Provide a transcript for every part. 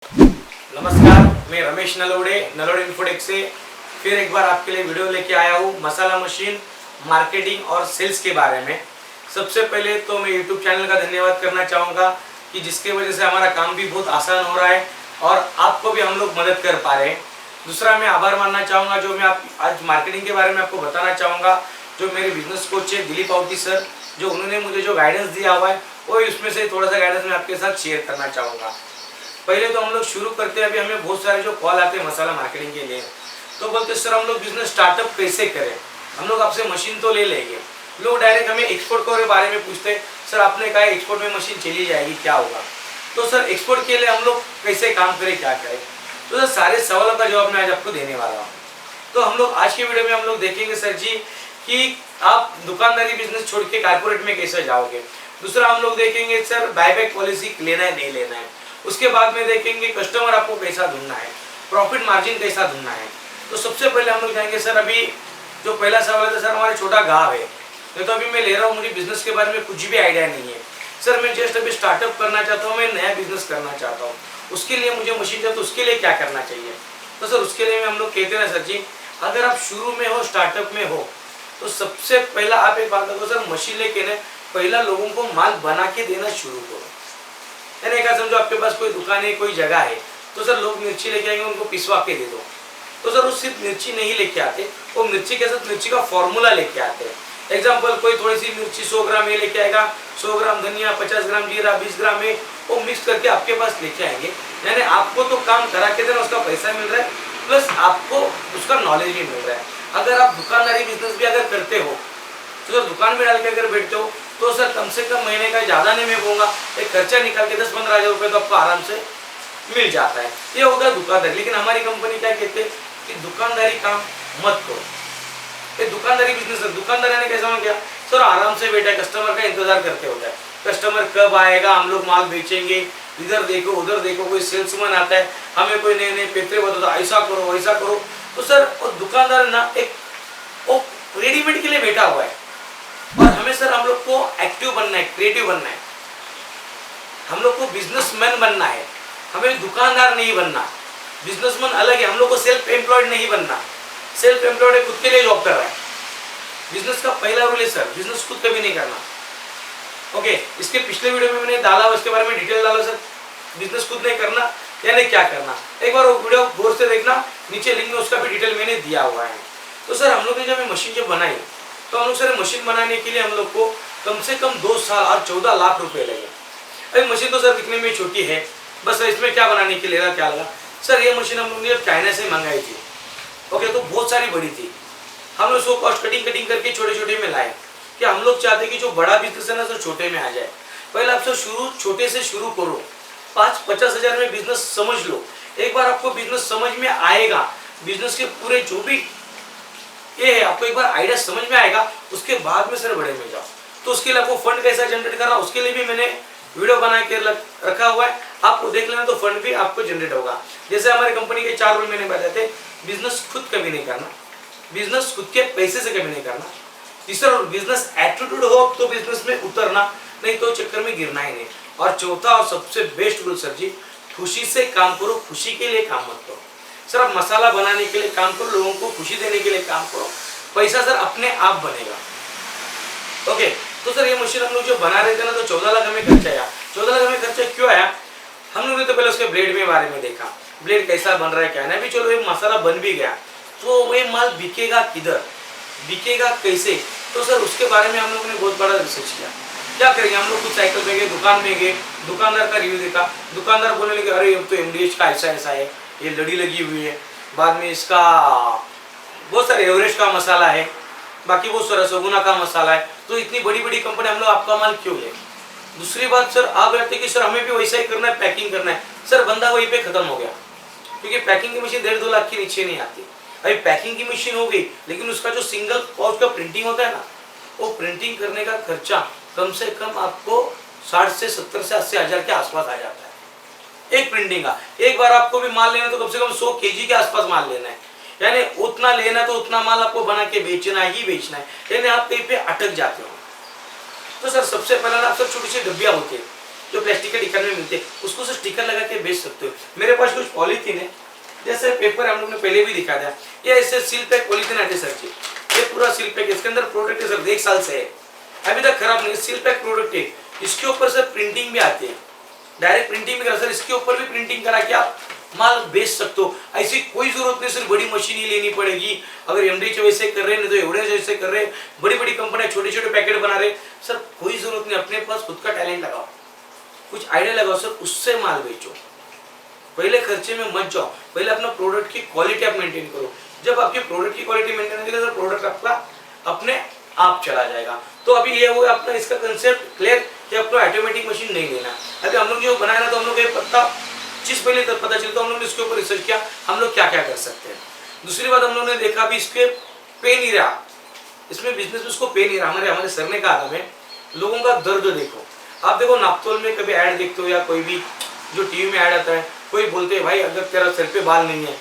नमस्कार, मैं रमेश नलोड़े इन्फोटेक से फिर एक बार आपके लिए वीडियो लेके आया हूँ मसाला मशीन मार्केटिंग और सेल्स के बारे में। सबसे पहले तो मैं यूट्यूब चैनल का धन्यवाद करना चाहूँगा कि जिसके वजह से हमारा काम भी बहुत आसान हो रहा है और आपको भी हम लोग मदद कर पा रहे हैं। दूसरा मैं आभार मानना चाहूँगा जो मैं आज मार्केटिंग के बारे में आपको बताना चाहूँगा। जो मेरे बिजनेस कोच है दिलीप आवती सर, जो उन्होंने मुझे जो गाइडेंस दिया हुआ है वो उसमें से थोड़ा सा गाइडेंस मैं आपके साथ शेयर करना चाहूँगा। पहले तो हम लोग शुरू करते हैं। अभी हमें बहुत सारे जो कॉल आते हैं मसाला मार्केटिंग के लिए, तो बोलते सर हम लोग बिजनेस स्टार्टअप कैसे करें, हम लोग आपसे मशीन तो ले लेंगे। लोग डायरेक्ट हमें एक्सपोर्ट के बारे में पूछते हैं, सर आपने कहा एक्सपोर्ट में मशीन चली जाएगी क्या होगा, तो सर एक्सपोर्ट के लिए हम लोग कैसे काम करें, क्या करें। तो सर सारे सवालों का जवाब मैं आज आपको देने वाला हूँ। तो हम लोग आज के वीडियो में हम लोग देखेंगे सर जी कि आप दुकानदारी बिजनेस छोड़ के कारपोरेट में कैसे जाओगे। दूसरा हम लोग देखेंगे सर बायबैक पॉलिसी लेना है नहीं लेना है। उसके बाद में देखेंगे कस्टमर आपको कैसा ढूंढना है, प्रॉफिट मार्जिन कैसा ढूंढना है। तो सबसे पहले हम लोग जाएंगे सर, अभी जो पहला सवाल है सर हमारे छोटा गाँव है, तो अभी मैं ले रहा हूँ, मुझे बिजनेस के बारे में कुछ भी आइडिया नहीं है सर, मैं जस्ट अभी स्टार्टअप करना चाहता हूँ, मैं नया बिजनेस करना चाहता हूँ, उसके लिए मुझे मशीन चाहिए, तो उसके लिए क्या करना चाहिए। तो सर उसके लिए हम लोग कहते हैं ना सर जी, अगर आप शुरू में हो, स्टार्टअप में हो, तो सबसे पहला आप एक बात देखो सर, मशीन लेके ना पहला लोगों को माल बना के देना शुरू करो। यानी एक समझो आपके पास कोई दुकान है, कोई जगह है, तो सर लोग मिर्ची लेके आएंगे, उनको पिसवा के दे दो। तो सर वो सिर्फ मिर्ची नहीं लेके आते, वो मिर्ची के साथ मिर्ची का फॉर्मूला लेके आते हैं। एग्जाम्पल, कोई थोड़ी सी मिर्ची 100 ग्राम ये लेके आएगा, 100 ग्राम धनिया, 50 ग्राम जीरा, 20 ग्राम है, वो मिक्स करके आपके पास लेके आएंगे। यानी आपको तो काम करा के देना, उसका पैसा मिल रहा है, प्लस आपको उसका नॉलेज भी मिल रहा है। अगर आप दुकानदारी बिजनेस भी अगर करते हो, तो सर दुकान में डाल के अगर बैठते हो, तो सर कम से कम महीने का ज़्यादा नहीं मैं कहूँगा, एक खर्चा निकाल के 10-15 हज़ार रुपये तो आपको आराम से मिल जाता है। ये होगा दुकानदारी। लेकिन हमारी कंपनी क्या कहते हैं कि दुकानदारी काम मत करो, ये दुकानदारी बिजनेस है। दुकानदारी ने कैसा हो गया सर, आराम से बैठा कस्टमर का इंतजार करते होता है, कस्टमर कब आएगा, हम लोग माल बेचेंगे, इधर देखो उधर देखो, कोई सेल्समैन आता है हमें कोई नए नए पेपरे बताता है, ऐसा करो वैसा करो। तो सर वो दुकानदार ना एक वो रेडीमेड के लिए बैठा हुआ है, और हमें सर हम लोग को एक्टिव बनना है, क्रिएटिव बनना है, हम लोग को बिजनेसमैन बनना है, हमें दुकानदार नहीं बनना। बिजनेसमैन अलग है, हम लोग को सेल्फ एम्प्लॉयड नहीं बनना। सेल्फ एम्प्लॉयड है, खुद के लिए जॉब कर रहा है। बिजनेस का पहला रूल है सर, बिजनेस खुद कभी नहीं करना। ओके, इसके पिछले वीडियो में मैंने डाला, उसके बारे में डिटेल डाला सर, बिजनेस खुद नहीं करना यानी क्या करना। एक बार वो वीडियो गौर से देखना, नीचे लिंक में उसका भी डिटेल मैंने दिया हुआ है। तो सर हम लोग ने जब मशीन जब बनाई, तो हम लोग सर मशीन बनाने के लिए हम लोग को कम से कम 2 साल और 14 लाख रुपए लगे। अभी मशीन तो सर दिखने में छोटी है, बस इसमें क्या बनाने के लिए क्या लगा सर, ये मशीन हम लोग ने चाइना से मंगाई थी। ओके, तो बहुत सारी बड़ी थी, हम लोग उसको कॉस्ट कटिंग करके छोटे छोटे में लाए कि हम लोग चाहते कि जो बड़ा बिजनेस है ना सर छोटे में आ जाए। पहले आप सर छोटे से शुरू करो, 5-50 हज़ार में बिजनेस समझ लो। एक बार आपको बिजनेस समझ में आएगा, बिजनेस के पूरे जो भी ये है आपको एक बार आइडिया समझ में आएगा, उसके बाद में सर बड़े में जाओ। तो उसके लिए आपको फंड कैसा जनरेट करना, उसके लिए भी मैंने वीडियो बना के रखा हुआ है, आपको देख लेना, तो फंड भी आपको जनरेट होगा। जैसे हमारी कंपनी के 4 रूल मैंने बताए थे, बिजनेस खुद कभी नहीं करना, बिजनेस खुद के पैसे से कभी नहीं करना। तीसरा रूल, बिजनेस एटीट्यूड हो तो बिजनेस में उतरना, नहीं तो चक्कर में गिरना ही नहीं। और चौथा और सबसे बेस्ट रूल सर जी, खुशी से काम करो, खुशी के लिए काम मत करो। सर आप मसाला बनाने के लिए काम करो, लोगों को खुशी देने के लिए काम करो, पैसा सर अपने आप बनेगा। ओके, तो सर ये मशीन हम लोग जो बना रहे थे ना, तो 14 लाख हमें खर्चा आया। 14 लाख हमें खर्चा क्यों आया, हम लोग ने तो पहले उसके ब्लेड में बारे में देखा, ब्लेड कैसा बन रहा है क्या नहीं। अभी चलो एक मसाला बन भी गया, तो वही माल बिकेगा किधर, बिकेगा कैसे, तो सर उसके बारे में हम लोगों ने बहुत बड़ा रिसर्च किया। क्या करेंगे, हम लोग कुछ साइकिल में गए, दुकान में गए, दुकानदार का रिव्यू देखा, दुकानदार बोलने लगे अरे अब तो MDH का ऐसा ऐसा है, ये लड़ी लगी हुई है, बाद में इसका बहुत सारे एवरेस्ट का मसाला है, बाकी बहुत सारा सगुना का मसाला है, तो इतनी बड़ी बड़ी कंपनी हम लोग आपका माल क्यों ले। दूसरी बात सर आप कहते कि सर हमें भी वैसा ही करना है, पैकिंग करना है, सर बंदा वहीं पे खत्म हो गया, क्योंकि पैकिंग की मशीन 1.5-2 लाख के नीचे नहीं आती। अभी पैकिंग की मशीन हो गई, लेकिन उसका जो सिंगल कॉस्ट का प्रिंटिंग होता है ना, वो प्रिंटिंग करने का खर्चा कम से कम आपको 60 से 70 से 80 हज़ार के आसपास आ जाता है एक प्रिंटिंग का। एक बार आपको भी माल लेना तो कम से कम 100 kg के आसपास माल लेना है, यानी उतना लेना तो उतना माल आपको बना के बेचना ही बेचना है, यानी आप कहीं पे अटक जाते हो। तो सर सबसे पहला ना सर छोटी सी डब्बियाँ होती है, जो प्लास्टिक के टिकट में मिलते हैं, उसको से स्टिकर लगा के बेच सकते हो। मेरे पास कुछ पॉलीथीन है, जैसे पेपर हम लोग ने पहले भी दिखा दिया, ये ऐसे सील पैक पॉलीथीन आते सर जी, ये पूरा सील पैक, इसके अंदर प्रोडक्ट है सर, 1 साल से है, अभी तक खराब नहीं, सील पैक प्रोडक्ट है। इसके ऊपर सर प्रिंटिंग भी आती है, डायरेक्ट प्रिंटिंग भी करा सर, इसके ऊपर भी प्रिंटिंग करा के आप माल बेच सकते हो। ऐसी कोई जरूरत नहीं, सिर्फ बड़ी मशीन ही लेनी पड़ेगी। अगर एमडी वैसे कर रहे हैं, नहीं तो एवढे जैसे कर रहे हैं, बड़ी बड़ी कंपनियां छोटे छोटे पैकेट बना रहे, सर कोई जरूरत नहीं, अपने पास खुद का टैलेंट लगाओ, कुछ आइडिया लगाओ सर, उससे माल बेचो। पहले खर्चे में मत जाओ, पहले अपना प्रोडक्ट की क्वालिटी आप मेंटेन करो। जब आपकी प्रोडक्ट की क्वालिटी मेंटेन होगी तो प्रोडक्ट आपका अपने आप चला जाएगा। तो अभी ये हुआ अपना इसका कंसेप्ट क्लियर कि आपको ऑटोमेटिक मशीन नहीं लेना। अभी हम लोग जो बनाया ना, तो हम लोग ये चीज पहले तब पता चली, तो हम लोग ने इसके ऊपर रिसर्च किया, हम लोग क्या क्या कर सकते हैं। दूसरी बात हम लोग ने देखा अभी इसके पे नहीं रहा, इसमें बिजनेस में उसको पे नहीं रहा। हमारे सर ने कहा हमें, लोगों का दर्द देखो। आप देखो नापतोल में कभी ऐड देखते हो या कोई भी जो टीवी में ऐड आता है, कोई बोलते हैं भाई अगर तेरा सर पे बाल नहीं है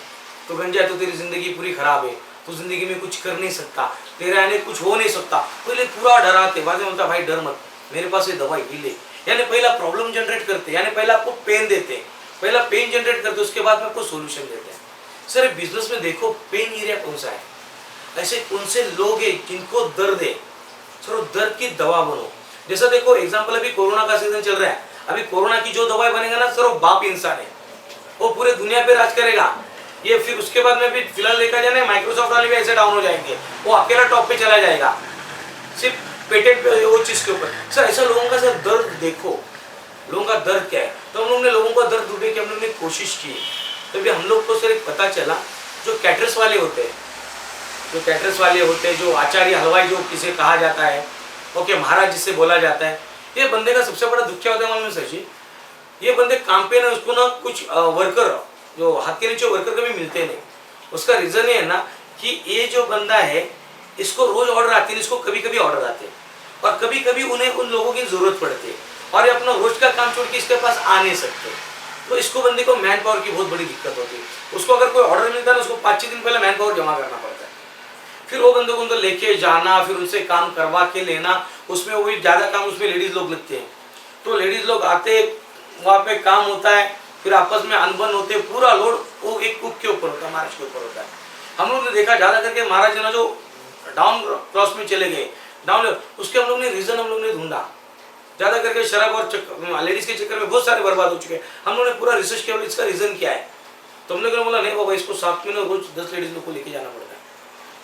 तो गंजा, तो तेरी जिंदगी पूरी खराब है, तू जिंदगी में कुछ कर नहीं सकता, तेरा यानी कुछ हो नहीं सकता। पहले पूरा डराते, बाद में बोलता भाई डर मत, मेरे पास ये दवाई ही ले। यानी पहला प्रॉब्लम जनरेट करते, यानी पहला आपको पेन देते, पहला पेन जनरेट करते, उसके बाद में आपको सोल्यूशन देते हैं। सर बिजनेस में देखो पेन एरिया कौन सा है, ऐसे कौन से लोग हैं जिनको दर्द है, सर दर्द की दवा बनो। जैसा देखो एग्जांपल, अभी कोरोना का सीजन चल रहा है, अभी कोरोना की जो दवाई बनेगा ना सर, वो बाप इंसान है, वो पूरे दुनिया पे राज करेगा। ये फिर उसके बाद में भी फिलहाल देखा जाए माइक्रोसॉफ्ट वाले भी ऐसे डाउन हो जाएंगे, वो अकेला टॉप पे चला जाएगा सिर्फ पेटेंट पे वो चीज के ऊपर। सर ऐसा लोगों का सर दर्द देखो, लोगों का दर्द क्या है, तो हम लोगों ने लोगों का दर्द ढूंढने की हम लोगों ने कोशिश की। तभी हम लोग को सर एक पता चला, जो कैटरर्स वाले होते हैं, जो कैटरर्स वाले होते हैं, जो आचार्य हलवाई जो किसे कहा जाता है, ओके महाराज जिसे बोला जाता है, ये बंदे का सबसे बड़ा दुख क्या होता है मालूम है सर जी, ये बंदे काम पे ना उसको ना कुछ वर्कर, जो हाथ के नीचे वर्कर कभी मिलते नहीं। उसका रीजन ये है ना कि ये जो बंदा है, इसको रोज ऑर्डर आती है, इसको कभी कभी ऑर्डर आते हैं, और कभी कभी उन्हें उन लोगों की जरूरत पड़ती है, और ये अपना रोज का काम छोड़ के इसके पास आ नहीं सकते। तो इसको बंदे को मैन पावर की बहुत बड़ी दिक्कत होती है। उसको अगर कोई ऑर्डर मिलता है ना, उसको 5-6 दिन पहले मैन पावर जमा करना पड़ता है, फिर वो बंदे को उनको लेके जाना, फिर उनसे काम करवा के लेना, उसमें वो भी ज़्यादा काम उसमें लेडीज़ लोग लगते हैं। तो लेडीज़ लोग आते, वहाँ पे काम होता है, फिर आपस में अनबन होते, पूरा लोड वो एक कुक के ऊपर होता है, महाराज के ऊपर होता है। हम लोग ने देखा ज़्यादा करके महाराज है ना जो डाउन क्रॉस में चले गए, डाउन, उसके हम लोग ने रीज़न हम लोग ने ढूंढा। ज़्यादा करके शराब और लेडीज़ के चक्कर में बहुत सारे बर्बाद हो चुके हैं। हम लोगों ने पूरा रिसर्च किया, इसका रीज़न क्या है। तो हम लोग ने बोला नहीं बाबा, इसको साथ में ना रोज 10 लेडीज़ लोग को लेके जाना पड़ता है,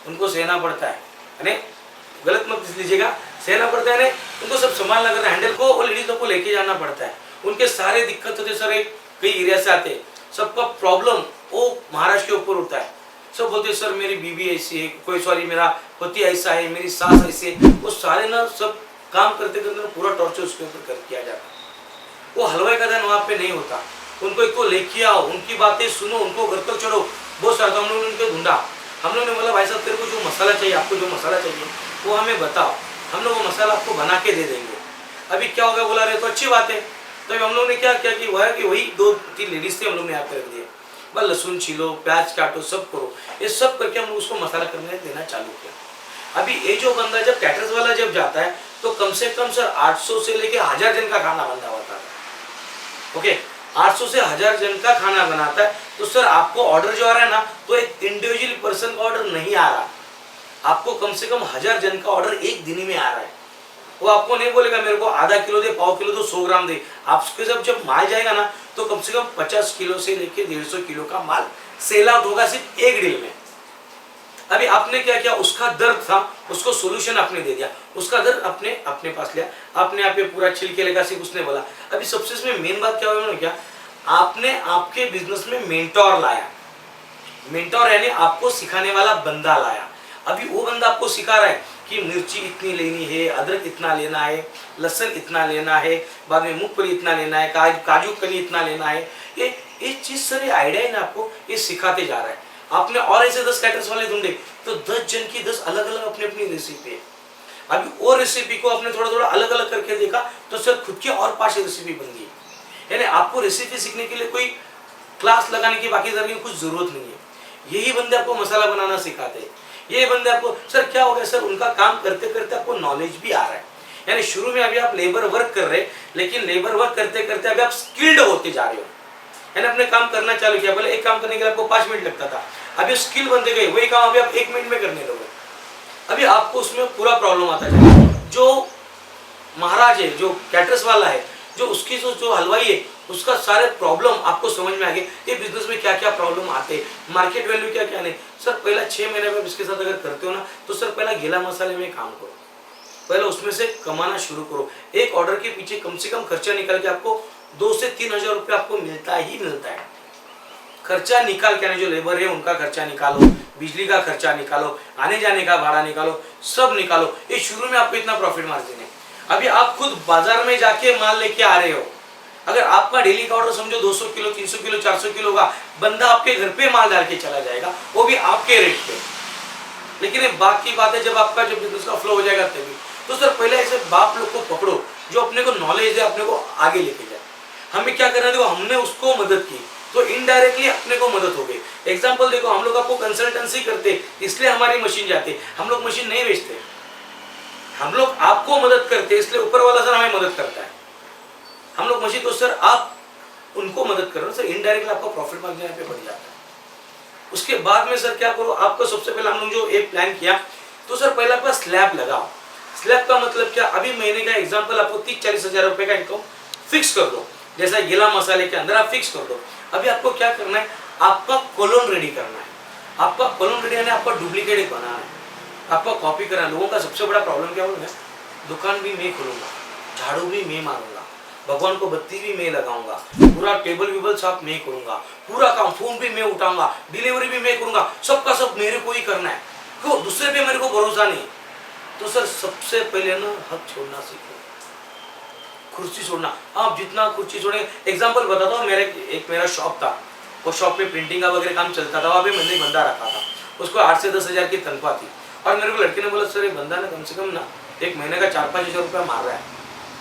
उनको सहना पड़ता है, यानी गलत मत लीजिएगा, सहना पड़ता है, उनको सब संभालना करता है, हैंडल को, और लेडीज़ लोग को लेके जाना पड़ता है। उनके सारे दिक्कत होते सर, एक कई एरिया से आते, सबका प्रॉब्लम वो महाराज के ऊपर होता है। सब बोलते सर मेरी बीवी ऐसी है, कोई सॉरी मेरा पति ऐसा है, मेरी सास ऐसी है, वो सारे ना सब काम करते करते पूरा टॉर्चर उसके ऊपर कर किया जाता है। वो हलवाई का धन वहाँ पे नहीं होता, उनको एक तो लेके आओ, उनकी बातें सुनो, उनको घर तक चढ़ो, बहुत सारा। तो हम लोगों ने उनको ढूंढा, हम लोगों ने बोला भाई साहब तेरे को जो मसाला चाहिए, आपको जो मसाला चाहिए वो हमें बताओ, हम लोग वो मसाला आपको बना के दे देंगे। अभी क्या होगा बोला रहे, तो अच्छी बात है। तो हम लोग ने क्या किया कि वही 2-3 लेडीज थे, हम लोग ने यहाँ पे रख दिए, बस लहसुन छीलो, प्याज काटो, सब करो, ये सब करके हम उसको मसाला करने देना चालू किया। अभी ये जो बंदा जब कैटरर्स वाला जब जाता है, तो कम से कम सर 800 से लेके 1000 जन का खाना बना होता है, ओके, 800 से 1000 जन का खाना बनाता है। तो सर आपको ऑर्डर जो आ रहा है ना, तो एक इंडिविजुअल पर्सन का ऑर्डर नहीं आ रहा, आपको कम से कम 1000 जन का ऑर्डर एक दिन में आ रहा है। वो आपको नहीं बोलेगा मेरे को आधा किलो दे, पाव किलो दो, 100 ग्राम दे, आपके जब माल जाएगा ना, तो कम से कम 50 किलो से लेके 150 किलो का माल सेल आउट होगा सिर्फ एक डील में। अभी आपने क्या किया, उसका दर्द था, उसको सोल्यूशन आपने दे दिया, उसका दर्द आपने अपने पास लिया, आपने आप पूरा छिल के लेगा सिर्फ उसने बोला। अभी सबसे इसमें मेन बात क्या हुआ क्या, आपने आपके बिजनेस में मेंटोर लाया, मेंटोर यानी आपको सिखाने वाला बंदा लाया। अभी वो बंदा आपको सिखा रहा है कि मिर्ची इतनी लेनी है, अदरक इतना लेना है, लहसुन इतना लेना है, बाद में मूंगफली इतना लेना है, काजू कनी इतना लेना है, ये चीज सर ये आइडिया है ना आपको, ये सिखाते जा रहा है। आपने और ऐसे 10 कैटरर्स वाले ढूंढे, तो 10 जन की 10 अलग अलग अपनी अपनी रेसिपी है। अभी वो रेसिपी को आपने थोड़ा थोड़ा अलग अलग करके देखा, तो सर खुद की और 5 रेसिपी बन गई। यानी आपको रेसिपी सीखने के लिए कोई क्लास लगाने की, बाकी तरह की कुछ जरूरत नहीं है। यही बंदे आपको मसाला बनाना सिखाते हैं, ये बंदे आपको, सर क्या हो गया सर, उनका काम करते करते आपको नॉलेज भी आ रहा है। यानी शुरू में अभी आप लेबर वर्क कर रहे, लेकिन लेबर वर्क करते करते अभी आप स्किल्ड होते जा रहे हो, यानी अपने काम करना चालू किया। पहले एक काम करने के लिए आपको 5 मिनट लगता था, अभी स्किल बनते गए, वही काम अभी आप 1 मिनट में करने लोगे। अभी आपको उसमें पूरा प्रॉब्लम आता है। जो महाराज है, जो कैटरस वाला है, जो उसकी जो हलवाई है, उसका सारे प्रॉब्लम आपको समझ में आ गए। ये बिजनेस में क्या क्या प्रॉब्लम आते हैं, मार्केट वैल्यू क्या क्या नहीं। सर पहला 6 महीने में इसके साथ अगर करते हो ना, तो सर पहला गीला मसाले में काम करो, पहले उसमें से कमाना शुरू करो। एक ऑर्डर के पीछे कम से कम खर्चा निकाल के आपको 2 से 3 हजार रुपये आपको मिलता ही मिलता है। खर्चा निकाल के, जो लेबर है उनका खर्चा निकालो, बिजली का खर्चा निकालो, आने जाने का भाड़ा निकालो, सब निकालो। ये शुरू में आपको इतना प्रॉफिट मार्जिन है। अभी आप खुद बाजार में जाके माल लेके आ रहे हो, अगर आपका डेली का ऑर्डर समझो 200 किलो, 300 किलो, 400 किलो का, बंदा आपके घर पे माल डाल के चला जाएगा, वो भी आपके रेट पे। लेकिन ये बात की बात है जब आपका जब बिजनेस का फ्लो हो जाएगा तभी। तो सर पहले ऐसे बाप लोग को पकड़ो जो अपने को नॉलेज है, अपने को आगे लेके जाए। हमें क्या करना, देखो हमने उसको मदद की तो इनडायरेक्टली अपने को मदद हो गई। एग्जाम्पल देखो, हम लोग आपको कंसल्टेंसी करते इसलिए हमारी मशीन जाती, हम लोग मशीन नहीं बेचते, हम लोग आपको मदद करते इसलिए ऊपर वाला सर हमें मदद करता है। हम लोग मशीन, तो सर आप उनको मदद कर रहे हो, सर इनडायरेक्टली आपका प्रॉफिट मार्जिन पे बढ़ जाता है। उसके बाद में सर क्या करो, आपको सबसे पहले हम लोग जो एक प्लान किया, तो सर पहले आपका स्लैब लगाओ। स्लैब का मतलब क्या, अभी महीने का एग्जाम्पल आपको 30-40 हजार रुपए का इनकम फिक्स कर दो, जैसा गीला मसाले के अंदर आप फिक्स कर दो। अभी आपको क्या करना है, आपका कोलोन रेडी करना है। आपका कोलोन रेडी यानी आपका डुप्लीकेट बनाना है, आपका कॉपी करना है। लोगों का सबसे बड़ा प्रॉब्लम क्या बोलूँ, दुकान भी मैं खोलूंगा, झाड़ू भी मैं मारूंगा, भगवान को बत्ती भी मैं लगाऊंगा, पूरा टेबल वेबल साफ मैं करूंगा, पूरा काम फोन भी मैं उठाऊंगा, डिलीवरी भी मैं करूंगा, सबका सब मेरे को ही करना है, क्यों, दूसरे पे मेरे को भरोसा नहीं। तो सर सबसे पहले ना हक छोड़ना सीखो, कुर्सी छोड़ना। आप जितना कुर्सी छोड़ेंगे, एग्जाम्पल बताता हूँ, मेरा शॉप था, वो शॉप पे प्रिंटिंग का वगैरह काम चलता था, वहाँ पे मैंने बंदा रखा था, उसको 8 से 10 हजार की तनख्वाह थी। और मेरे को लड़के ने बोला, सर ये बंदा ना कम से कम ना 1 महीने का 4-5 हजार रुपया मार रहा है।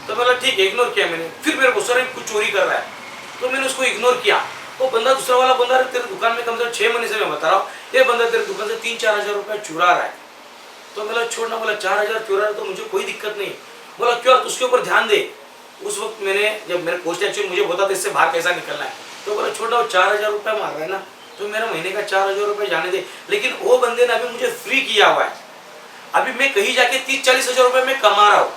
तो बोला ठीक है, इग्नोर किया मैंने। फिर मेरे को सर कुछ चोरी कर रहा है, तो मैंने उसको इग्नोर किया। वो बंदा, दूसरा वाला बंदा, तेरे दुकान में कम से कम 6 महीने से मैं बता रहा हूँ, ये बंदा तेरे दुकान से 3-4 हजार रुपया चुरा रहा है। तो बोला छोड़ना, बोला 4 हजार चुरा रहा है तो मुझे कोई दिक्कत नहीं। बोला क्यों, उसके ऊपर ध्यान दे। उस वक्त मैंने, जब मेरे कोच एक्चुअली मुझे बता था इससे बाहर कैसा निकलना है, तो बोला छोड़ना, वो 4 हजार रुपया मार रहा है ना, तो मेरा महीने का 4 हजार रुपये जाने दे। लेकिन वो बंदे ने अभी मुझे फ्री किया हुआ है, अभी मैं कहीं जाके 30-40 हजार रुपये में कमा रहा हूँ।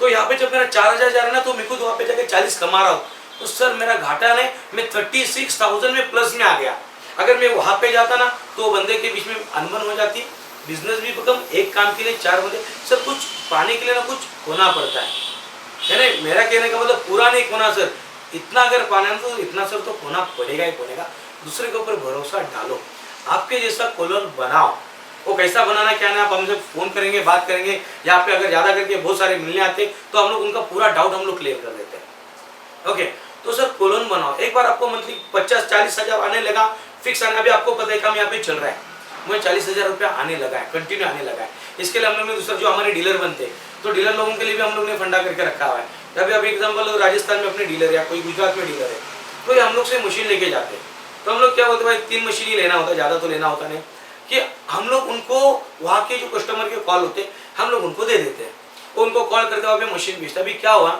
तो यहाँ पे जब मेरा 4 हजार जा रहा है ना, तो मैं खुद वहाँ पे जाके 40 कमा रहा हूँ। तो सर मेरा घाटा नहीं, मैं 36,000 में प्लस में आ गया। अगर मैं वहाँ पे जाता ना, तो बंदे के बीच में अनबन हो जाती, बिजनेस भी कम, एक काम के लिए 4 बंदे। सर कुछ पाने के लिए ना कुछ खोना पड़ता है ना। मेरा कहने का मतलब पूरा नहीं खोना सर, इतना अगर पाना है तो इतना सर तो खोना पड़ेगा ही पड़ेगा। दूसरे के ऊपर भरोसा डालो, आपके जैसा कोलोन बनाओ। वो कैसा बनाना क्या ना, आप हमसे फोन करेंगे, बात करेंगे, यहाँ पे अगर ज्यादा करके बहुत सारे मिलने आते तो हम लोग उनका पूरा डाउट हम लोग क्लियर कर देते हैं। ओके, तो सर कोलोन बनाओ। एक बार आपको मंथली 50-40 हजार आने लगा, फिक्स आने, अभी आपको पता है काम यहाँ पे चल रहा है, मुझे 40 हजार रुपया आने लगा है, कंटिन्यू आने लगा है। इसके लिए हम लोग ने दूसरा जो हमारे डीलर बनते हैं, तो डीलर लोगों के लिए भी हम लोग ने फंडा करके रखा हुआ है। अभी एग्जाम्पल राजस्थान में अपने डीलर है, कोई गुजरात में डीलर है, तो हम लोग से मशीन लेके जाते हैं। तो हम लोग क्या बोलते हैं, भाई 3 मशीन ही लेना होता है, ज्यादा तो लेना होता नहीं, कि हम लोग उनको वहाँ के जो कस्टमर के कॉल होते हैं हम लोग उनको दे देते हैं, वो उनको कॉल करके वहाँ पे मशीन भेजता है। अभी क्या हुआ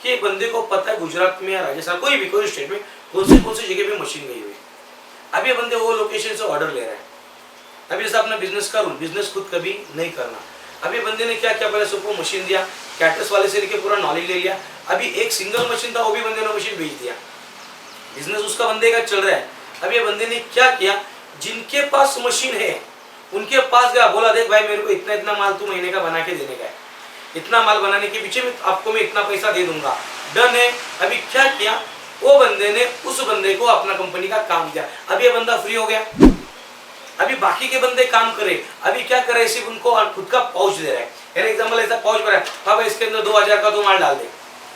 कि बंदे को पता है गुजरात में या राजस्थान, कोई भी कोई स्टेट में कौन सी जगह पे मशीन गई हुई, अभी बंदे वो लोकेशन से ऑर्डर ले रहे हैं। अभी जैसा अपना बिजनेस का रूल, बिजनेस खुद कभी नहीं करना। अभी बंदे ने क्या किया, पहले सबको मशीन दिया, कैटरस वाले से लेके पूरा नॉलेज ले लिया। अभी एक सिंगल मशीन था, वो भी बंदे ने मशीन भेज दिया, बिजनेस उसका बंदे का चल रहा है। अभी ये बंदे ने क्या किया, जिनके पास मशीन है उनके पास गया, बोला देख भाई मेरे को इतना इतना माल तू महीने का बना के देने का है, इतना माल बनाने के पीछे में आपको मैं इतना पैसा दे दूंगा, डन है। अभी क्या किया, वो बंदे ने उस बंदे को अपना कंपनी का काम दिया, अभी ये बंदा फ्री हो गया। अभी बाकी के बंदे काम करे, अभी क्या करे, सिर्फ उनको खुद का पाउच दे रहा है। यानी एग्जाम्पल ऐसा पाउच भरा है, बाबा इसके अंदर 2000 का तो माल डाल दे,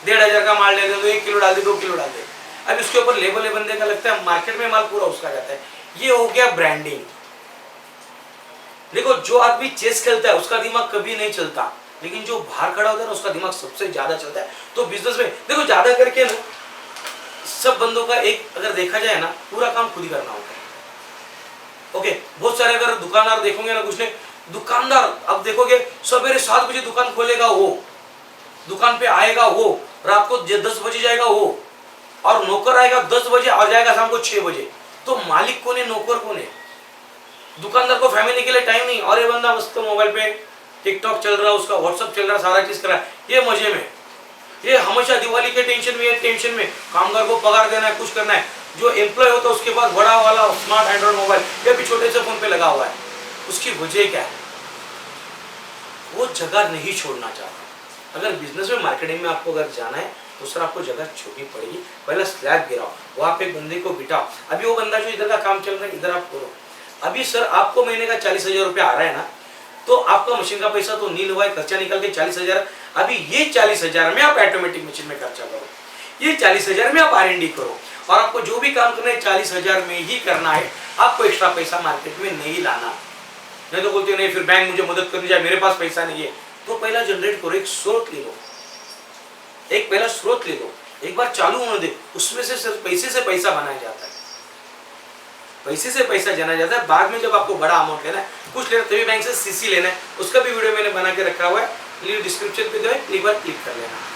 1500 का माल डाल दे, 1 किलो डाल दे, 2 किलो डाल दे। अब इसके ऊपर लेबल है बंदे का, लगता है मार्केट में माल पूरा उसका जाता है। ये हो गया ब्रांडिंग। देखो जो आदमी चेस खेलता है उसका दिमाग कभी नहीं चलता, लेकिन जो बाहर खड़ा होता है ना उसका दिमाग सबसे ज्यादा चलता है। तो बिजनेस में देखो ज्यादा करके ना सब बंदों का एक अगर देखा जाए ना, पूरा काम खुद ही करना होता है। ओके, बहुत सारे अगर दुकानदार देखोगे ना, कुछ नहीं दुकानदार, अब देखोगे सवेरे 7 बजे दुकान खोलेगा वो, दुकान पे आएगा वो, रात को 10 बजे जाएगा वो, और नौकर आएगा 10 बजे और जाएगा शाम को 6 बजे। तो मालिक कौन है, नौकर कौन है? दुकानदार को फैमिली के लिए टाइम नहीं, और ये बंदा मस्त मोबाइल पे टिकटॉक चल रहा है, उसका व्हाट्सअप चल रहा है, सारा चीज कर रहा है, ये मजे में, ये हमेशा दिवाली के टेंशन में, टेंशन में, कामगार को पगार देना है, कुछ करना है। जो एम्प्लॉय होता है उसके पास बड़ा वाला स्मार्ट एंड्रॉइड मोबाइल, ये भी छोटे से फोन पे लगा हुआ है। उसकी वजह क्या है? वो जगह नहीं छोड़ना चाहता। अगर बिजनेस में, मार्केटिंग में आपको अगर जाना है तो सर आपको जगह छोड़नी पड़ेगी। पहले स्लैब गिराओ, वहाँ पे बंदे को बिठाओ। अभी वो बंदा जो इधर का काम चल रहा है, इधर आप करो। अभी सर आपको महीने का 40,000 रुपया आ रहा है ना, तो आपका मशीन का पैसा तो नील हुआ है, खर्चा निकल के 40,000। अभी ये 40,000 में आप ऑटोमेटिक मशीन में खर्चा करो, ये 40,000 में आप R&D करो, और आपको जो भी काम करना है 40,000 में ही करना है। आपको एक्स्ट्रा पैसा मार्केट में नहीं लाना। नहीं तो बोलते नहीं फिर बैंक मुझे मदद करनी चाहिए, मेरे पास पैसा नहीं है। तो पहला जनरेट करो, एक स्रोत ले लो, एक पहला स्रोत ले लो, एक बार चालू होने दे, उसमें से सिर्फ पैसे से पैसा बनाया जाता है, पैसे से पैसा जाना जाता है। बाद में जब आपको बड़ा अमाउंट लेना है, कुछ लेना, तभी बैंक से CC लेना है, उसका भी वीडियो मैंने बना के रखा हुआ है, डिस्क्रिप्शन पे जो है एक बार क्लिक कर लेना।